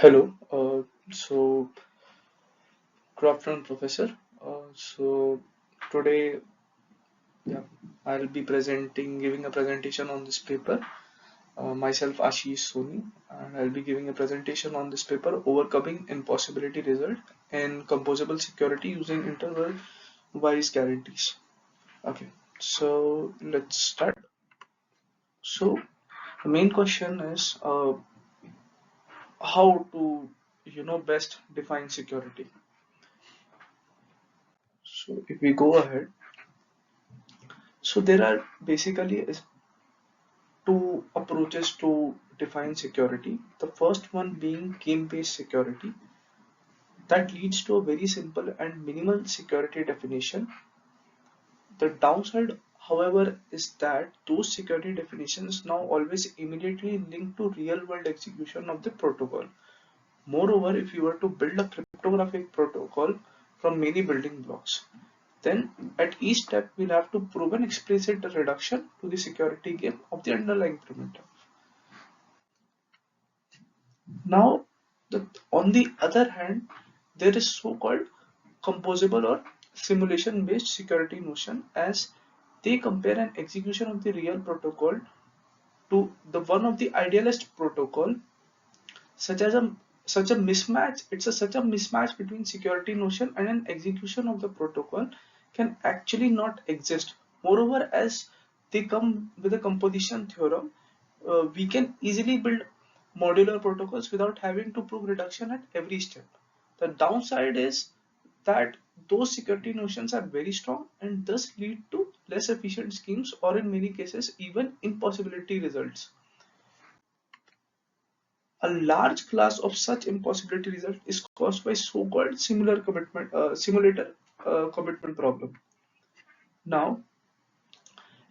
Hello. So, good afternoon, Professor. So today, yeah, I'll be giving a presentation on this paper. Myself, Ashish Soni, and I'll be giving a presentation on this paper, Overcoming Impossibility Result in Composable Security Using Interval-Wise Guarantees. Okay, so let's start. So the main question is how to, best define security. So if we go ahead. So there are basically two approaches to define security. The first one being game-based security that leads to a very simple and minimal security definition. The downside, however, is that those security definitions now always immediately link to real-world execution of the protocol. Moreover, if you were to build a cryptographic protocol from many building blocks, then at each step we'll have to prove an explicit reduction to the security game of the underlying primitive. Now, on the other hand, there is so-called composable or simulation-based security notion as they compare an execution of the real protocol to the one of the idealist protocol, such as a such a mismatch. Such a mismatch between security notion and an execution of the protocol can actually not exist. Moreover, as they come with a composition theorem, we can easily build modular protocols without having to prove reduction at every step. The downside is that those security notions are very strong and thus lead to less efficient schemes or in many cases even impossibility results. A large class of such impossibility result is caused by so-called simulator commitment problem. Now,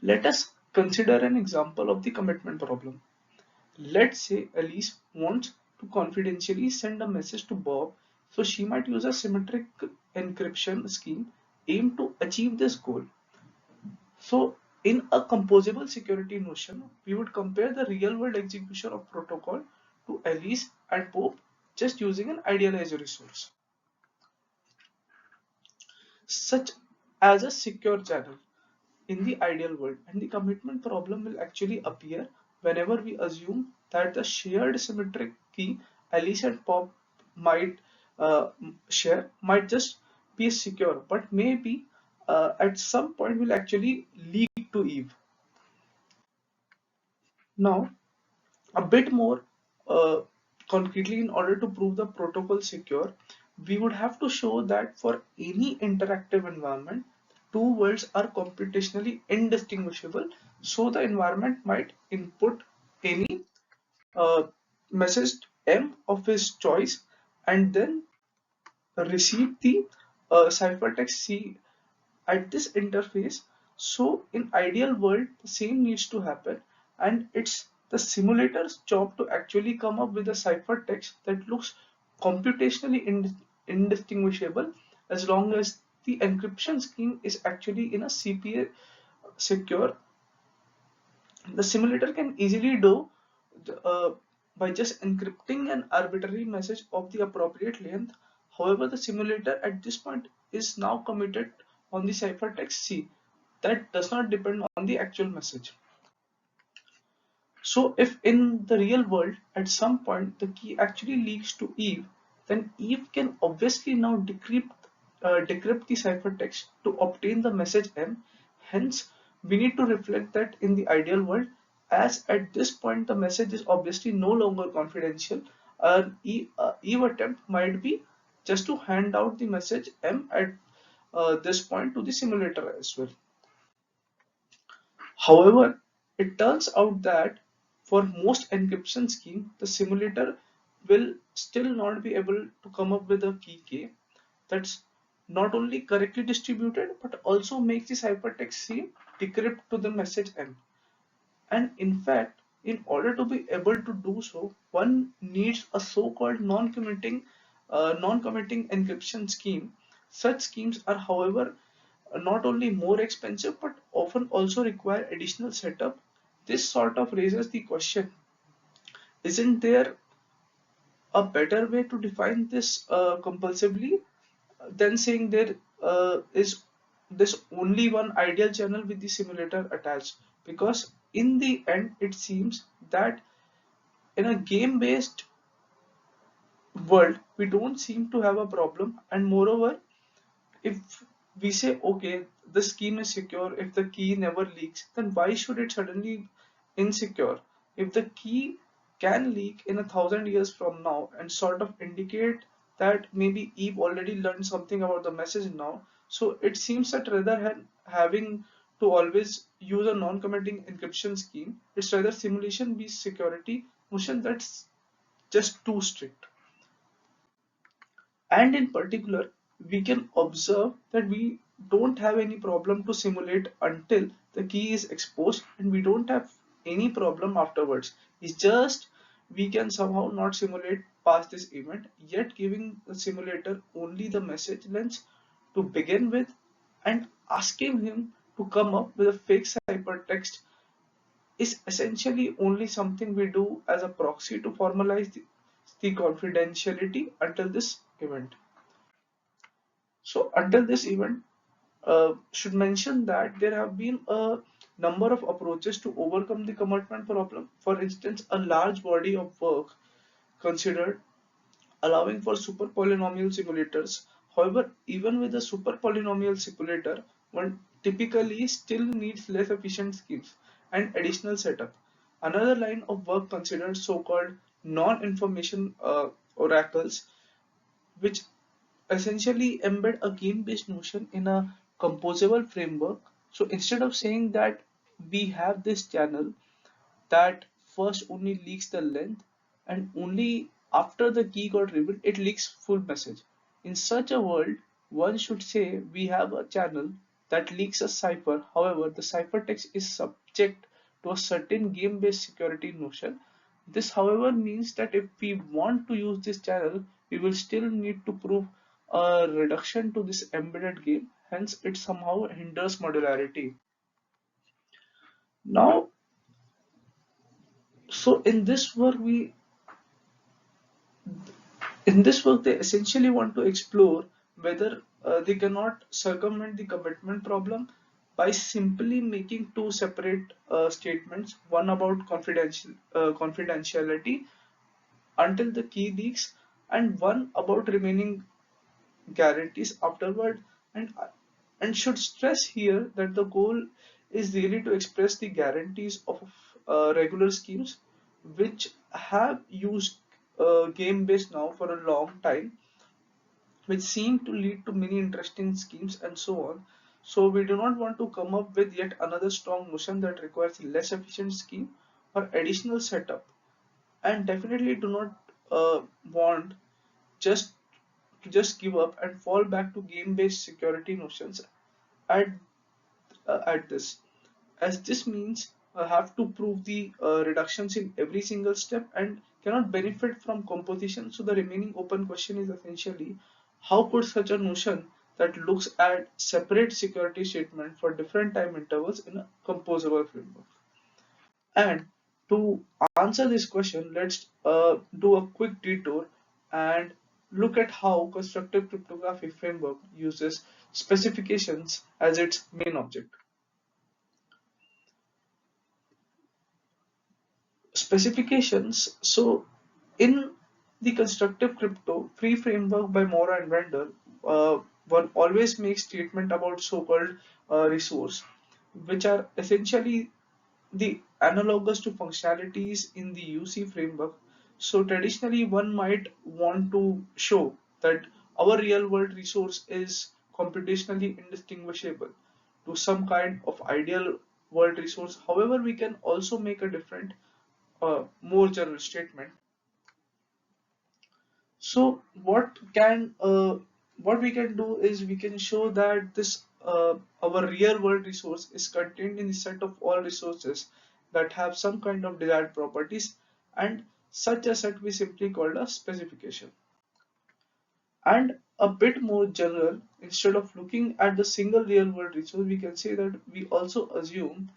let us consider an example of the commitment problem. Let's say Elise wants to confidentially send a message to Bob, so she might use a symmetric encryption scheme aimed to achieve this goal. So, in a composable security notion, we would compare the real-world execution of protocol to Alice and Bob just using an idealized resource, such as a secure channel in the ideal world. And the commitment problem will actually appear whenever we assume that the shared symmetric key Alice and Bob might share might just be secure, but maybe at some point will actually leak to Eve. Now, a bit more uh, concretely, in order to prove the protocol secure, we would have to show that for any interactive environment, two worlds are computationally indistinguishable. So the environment might input any uh, message M of his choice and then receive the ciphertext C at this interface. So in ideal world, the same needs to happen, and it's the simulator's job to actually come up with a ciphertext that looks computationally indistinguishable as long as the encryption scheme is actually in a CPA secure. The simulator can easily do by just encrypting an arbitrary message of the appropriate length. However, the simulator at this point is now committed on the ciphertext C that does not depend on the actual message. So if in the real world at some point the key actually leaks to Eve, then Eve can obviously now decrypt the ciphertext to obtain the message M. Hence, we need to reflect that in the ideal world, as at this point the message is obviously no longer confidential. Eve attempt might be just to hand out the message M at this point to the simulator as well. However, it turns out that for most encryption scheme, the simulator will still not be able to come up with a key K that's not only correctly distributed but also makes the ciphertext C decrypt to the message M. And in fact, in order to be able to do so, one needs a so-called non-committing encryption scheme. Such schemes are, however, not only more expensive but often also require additional setup. This sort of raises the question: isn't there a better way to define this compulsively than saying there is this only one ideal channel with the simulator attached, because in the end it seems that in a game based world we don't seem to have a problem. And moreover, if we say okay, the scheme is secure, if the key never leaks, then why should it suddenly insecure? If the key can leak in 1,000 years from now and sort of indicate that maybe Eve already learned something about the message now, so it seems that rather than having to always use a non-committing encryption scheme, it's rather simulation based security notion that's just too strict. And in particular, we can observe that we don't have any problem to simulate until the key is exposed, and we don't have any problem afterwards. It's just we can somehow not simulate past this event, yet giving the simulator only the message length to begin with and asking him to come up with a fake ciphertext is essentially only something we do as a proxy to formalize the confidentiality until this event. So until this event, should mention that there have been a number of approaches to overcome the commitment problem. For instance, a large body of work considered allowing for super polynomial simulators. However, even with a super polynomial simulator, one typically still needs less efficient schemes and additional setup. Another line of work considered so-called non-information oracles, which essentially embed a game-based notion in a composable framework. So instead of saying that we have this channel that first only leaks the length and only after the key got revealed it leaks full message. In such a world, one should say we have a channel that leaks a cipher. However, the ciphertext is subject to a certain game-based security notion. This, however, means that if we want to use this channel, we will still need to prove a reduction to this embedded game. Hence, it somehow hinders modularity. Now, so in this work they essentially want to explore whether they cannot circumvent the commitment problem by simply making two separate statements, one about confidentiality until the key leaks and one about remaining guarantees afterward. And should stress here that the goal is really to express the guarantees of regular schemes which have used game based now for a long time, which seem to lead to many interesting schemes and so on. So we do not want to come up with yet another strong notion that requires less efficient scheme or additional setup, and definitely do not want just to just give up and fall back to game-based security notions at at this, as this means have to prove the reductions in every single step and cannot benefit from composition. So the remaining open question is essentially how could such a notion that looks at separate security statement for different time intervals in a composable framework. And to answer this question, let's do a quick detour and look at how constructive cryptography framework uses specifications as its main object. Specifications. So, in the constructive crypto free framework by Mora and Vendor, uh, one always makes statement about so-called resource, which are essentially the analogous to functionalities in the UC framework. So traditionally, one might want to show that our real-world resource is computationally indistinguishable to some kind of ideal world resource. However, we can also make a different, more general statement. So what we can do is we can show that this our real world resource is contained in the set of all resources that have some kind of desired properties, and such a set we simply called a specification. And a bit more general, instead of looking at the single real world resource, we can say that we also assume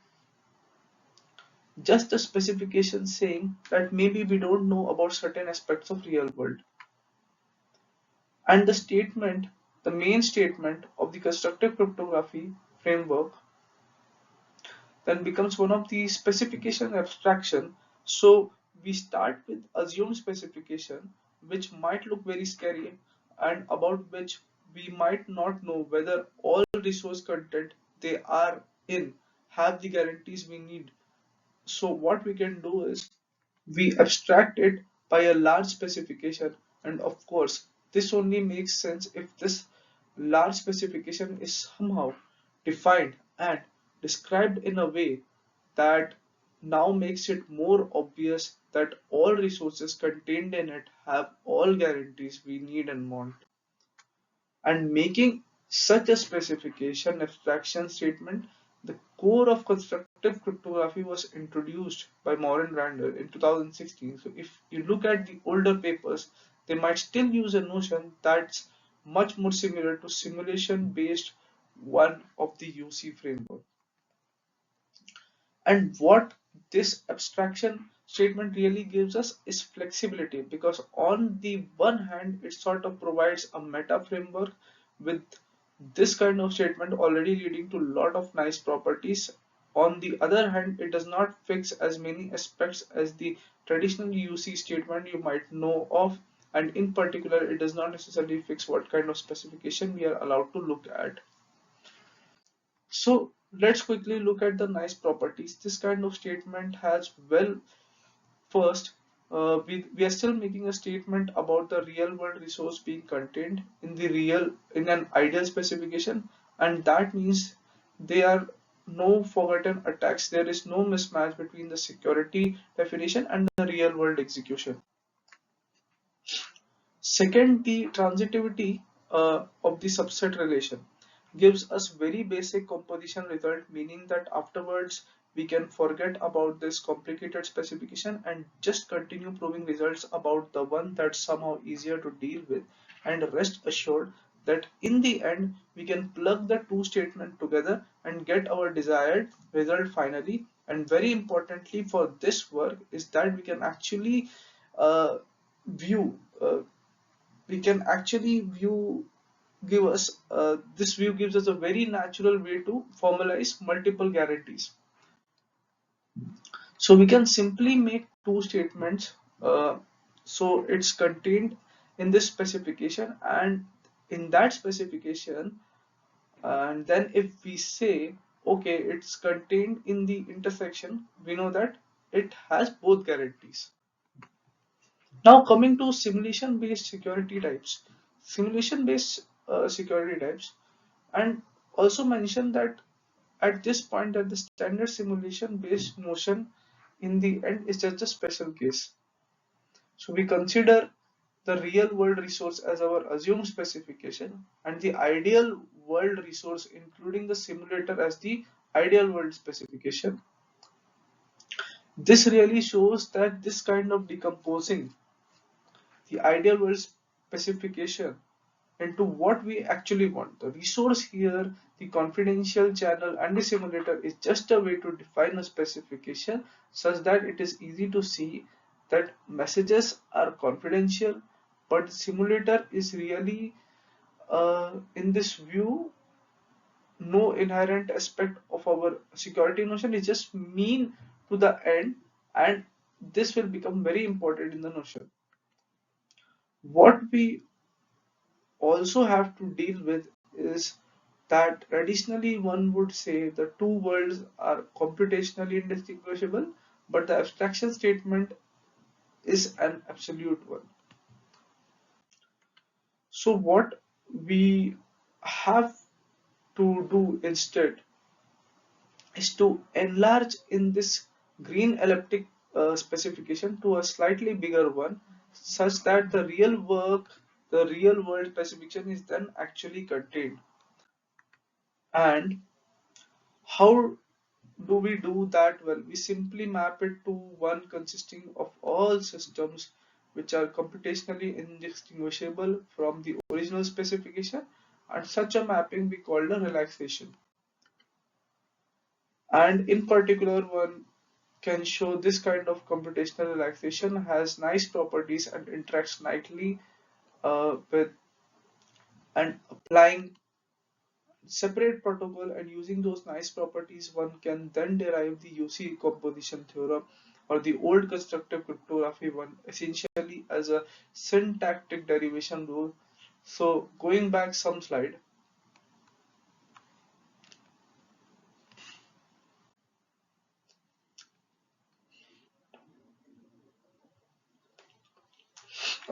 just a specification saying that maybe we don't know about certain aspects of real world. And the statement, the main statement of the constructive cryptography framework then becomes one of the specification abstraction. So we start with assumed specification, which might look very scary and about which we might not know whether all resource content they are in have the guarantees we need. So what we can do is we abstract it by a large specification, and of course this only makes sense if this large specification is somehow defined and described in a way that now makes it more obvious that all resources contained in it have all guarantees we need and want. And making such a specification abstraction statement the core of constructive cryptography was introduced by Morin Randall in 2016. So if you look at the older papers, they might still use a notion that's much more similar to simulation based one of the UC framework. And what this abstraction statement really gives us is flexibility, because on the one hand it sort of provides a meta framework with this kind of statement already leading to a lot of nice properties. On the other hand, it does not fix as many aspects as the traditional UC statement you might know of, and in particular it does not necessarily fix what kind of specification we are allowed to look at. So let's quickly look at the nice properties. This kind of statement has, well, first, we are still making a statement about the real world resource being contained in the real in an ideal specification, and that means there are no forgotten attacks. There is no mismatch between the security definition and the real world execution. Second, the transitivity of the subset relation gives us very basic composition result, meaning that afterwards we can forget about this complicated specification and just continue proving results about the one that's somehow easier to deal with, and rest assured that in the end we can plug the two statements together and get our desired result finally. And very importantly for this work is that we can actually view we can actually view give us this view gives us a very natural way to formalize multiple guarantees. So we can simply make two statements, so it's contained in this specification and in that specification, and then if we say okay it's contained in the intersection, we know that it has both guarantees. Now coming to simulation based security types. Simulation based security types, and also mention that at this point that the standard simulation based notion in the end is just a special case. So we consider the real world resource as our assumed specification and the ideal world resource including the simulator as the ideal world specification. This really shows that this kind of decomposing the ideal world specification into what we actually want. The resource here, the confidential channel and the simulator is just a way to define a specification such that it is easy to see that messages are confidential, but the simulator is really in this view no inherent aspect of our security notion. It just mean to the end, and this will become very important in the notion. What we also have to deal with is that traditionally one would say the two worlds are computationally indistinguishable, but the abstraction statement is an absolute one. So what we have to do instead is to enlarge in this green elliptic specification to a slightly bigger one, such that the real work, the real world specification is then actually contained. And how do we do that? Well, we simply map it to one consisting of all systems which are computationally indistinguishable from the original specification, and such a mapping we call the relaxation. And in particular one can show this kind of computational relaxation has nice properties and interacts nicely with and applying separate protocol and using those nice properties, one can then derive the UC composition theorem or the old constructive cryptography one essentially as a syntactic derivation rule. So going back some slide.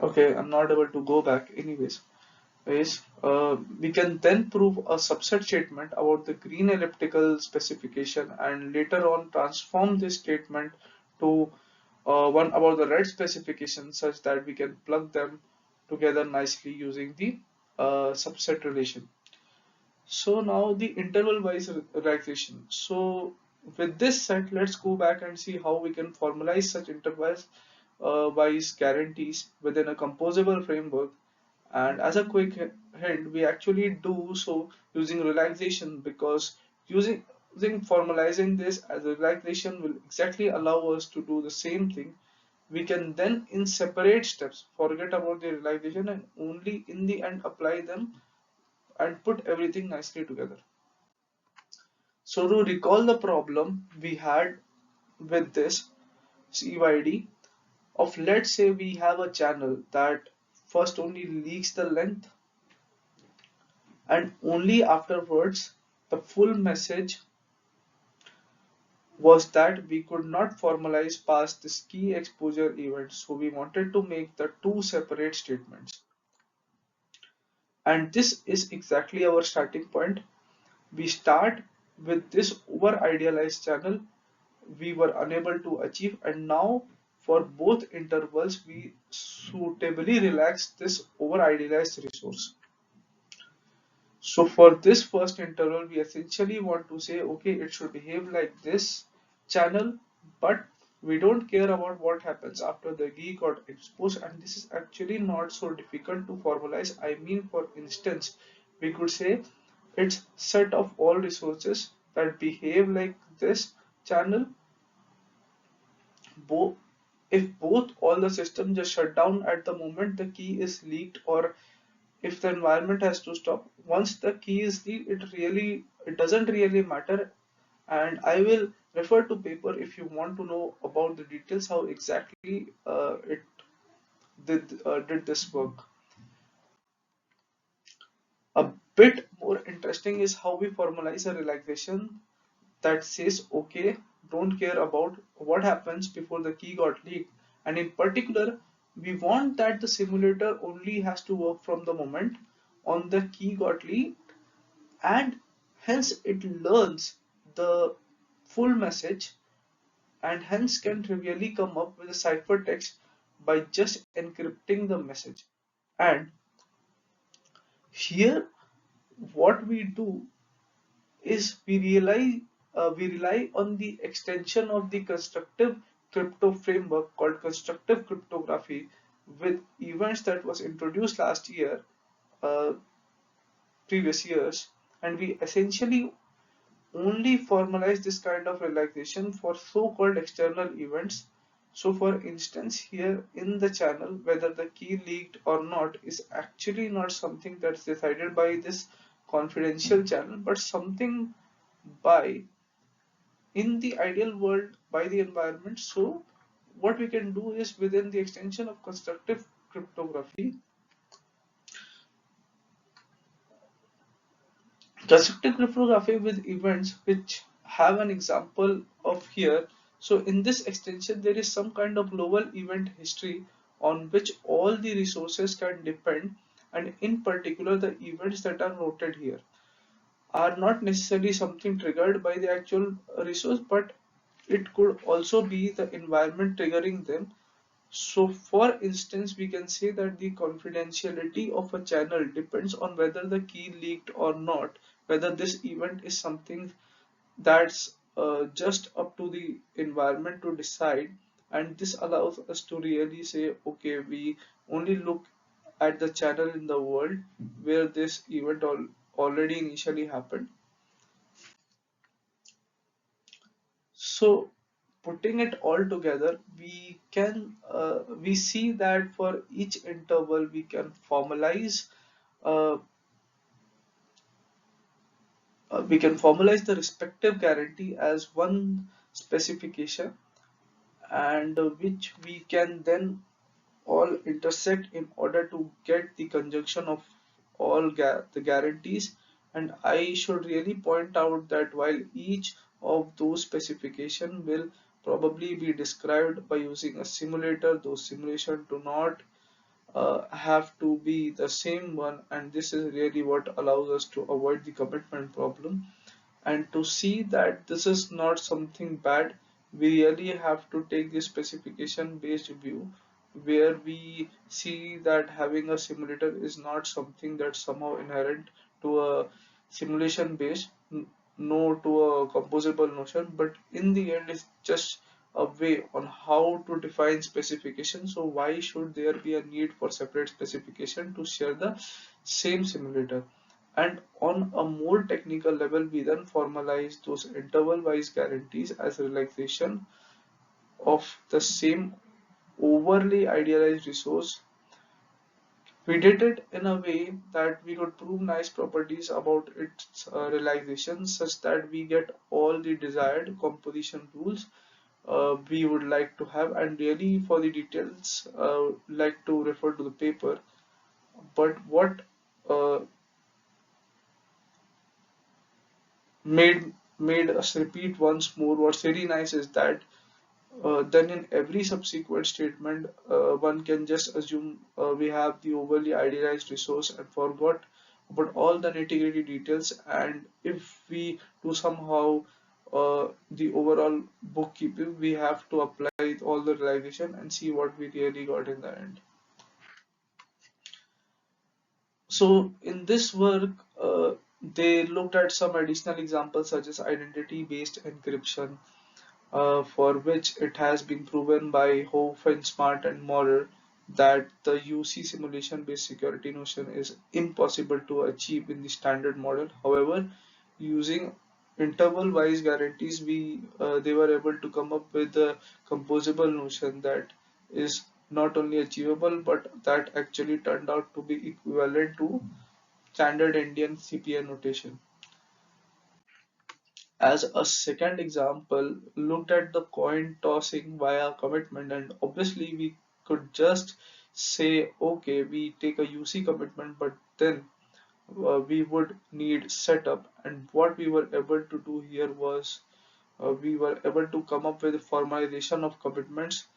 Okay, I'm not able to go back anyways. We can then prove a subset statement about the green elliptical specification and later on transform this statement to one about the red specification such that we can plug them together nicely using the subset relation. So now the interval wise relaxation. So with this set, let's go back and see how we can formalize such intervals wise guarantees within a composable framework. And as a quick hint, we actually do so using relaxation because using formalizing this as a relaxation will exactly allow us to do the same thing. We can then in separate steps forget about the relaxation and only in the end apply them and put everything nicely together. So to recall the problem we had with this CYD of, let's say we have a channel that first only leaks the length and only afterwards the full message was that we could not formalize past this key exposure event, so we wanted to make the two separate statements, and this is exactly our starting point. We start with this over idealized channel we were unable to achieve, and now for both intervals we suitably relax this over idealized resource. So for this first interval, we essentially want to say, okay, it should behave like this channel, but we don't care about what happens after the key got exposed, and this is actually not so difficult to formalize. I mean, for instance, we could say it's set of all resources that behave like this channel, both if both all the system just shut down at the moment the key is leaked, or if the environment has to stop once the key is leaked, it doesn't really matter. And I will refer to paper if you want to know about the details how exactly it did this work. A bit more interesting is how we formalize a relaxation that says, okay, don't care about what happens before the key got leaked. And in particular, we want that the simulator only has to work from the moment on the key got leaked, and hence it learns the full message and hence can trivially come up with a ciphertext by just encrypting the message. And here, what we do is we rely on the extension of the constructive crypto framework called constructive cryptography with events that was introduced last year, uh, previous years, and we essentially only formalize this kind of relaxation for so-called external events. So for instance, here in the channel, whether the key leaked or not is actually not something that's decided by this confidential channel, but something by in the ideal world by the environment. So what we can do is within the extension of constructive cryptography, constructive cryptography with events which have an example of here. So in this extension, there is some kind of global event history on which all the resources can depend, and in particular, the events that are noted here are not necessarily something triggered by the actual resource, but it could also be the environment triggering them. So for instance, we can say that the confidentiality of a channel depends on whether the key leaked or not, whether this event is something that's just up to the environment to decide. And this allows us to really say, okay, we only look at the channel in the world where this event already initially happened. So putting it all together, we see that for each interval uh, we can formalize the respective guarantee as one specification, and which we can then all intersect in order to get the conjunction of all the guarantees. And I should really point out that while each of those specification will probably be described by using a simulator, those simulation do not have to be the same one, and this is really what allows us to avoid the commitment problem. And to see that this is not something bad, we really have to take the specification based view, where we see that having a simulator is not something that's somehow inherent to a simulation based, no to a composable notion, but in the end it's just a way on how to define specification. So why should there be a need for separate specification to share the same simulator? And on a more technical level, we then formalize those interval-wise guarantees as relaxation of the same overly idealized resource. We did it in a way that we could prove nice properties about its realization, such that we get all the desired composition rules we would like to have. And really, for the details, like to refer to the paper. But what uh, made made us repeat once more what's very nice is that then in every subsequent statement, one can just assume we have the overly idealized resource and forgot about all the nitty-gritty details. And if we do somehow the overall bookkeeping, we have to apply all the realization and see what we really got in the end. So in this work, they looked at some additional examples such as identity-based encryption, for which it has been proven by Hof and Smart and Maurer that the UC simulation-based security notion is impossible to achieve in the standard model. However, using interval-wise guarantees, they were able to come up with a composable notion that is not only achievable but that actually turned out to be equivalent to standard Indian CPI notation. As a second example, looked at the coin tossing via commitment, and obviously we could just say, okay, we take a UC commitment, but then we would need setup. And what we were able to do here was we were able to come up with a formalization of commitments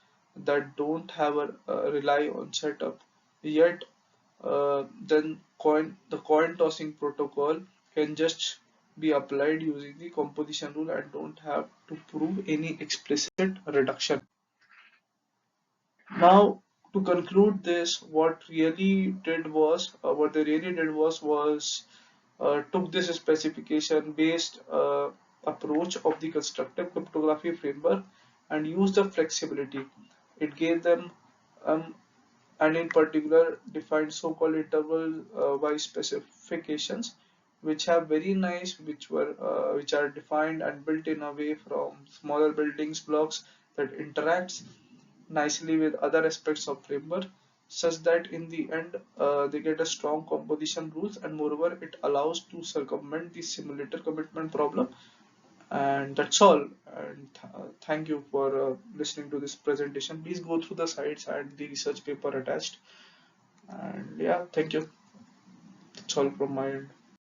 that don't have a rely on setup. Yet then the coin tossing protocol can just be applied using the composition rule and don't have to prove any explicit reduction. Now, to conclude this, what they really did was took this specification based approach of the constructive cryptography framework and used the flexibility. It gave them and in particular defined so-called interval wise specifications, which have very nice, which are defined and built in a way from smaller buildings blocks that interacts nicely with other aspects of framework, such that in the end they get a strong composition rules, and moreover it allows to circumvent the simulator commitment problem. And that's all. And thank you for listening to this presentation. Please go through the sites and the research paper attached. And yeah, thank you. That's all from my end.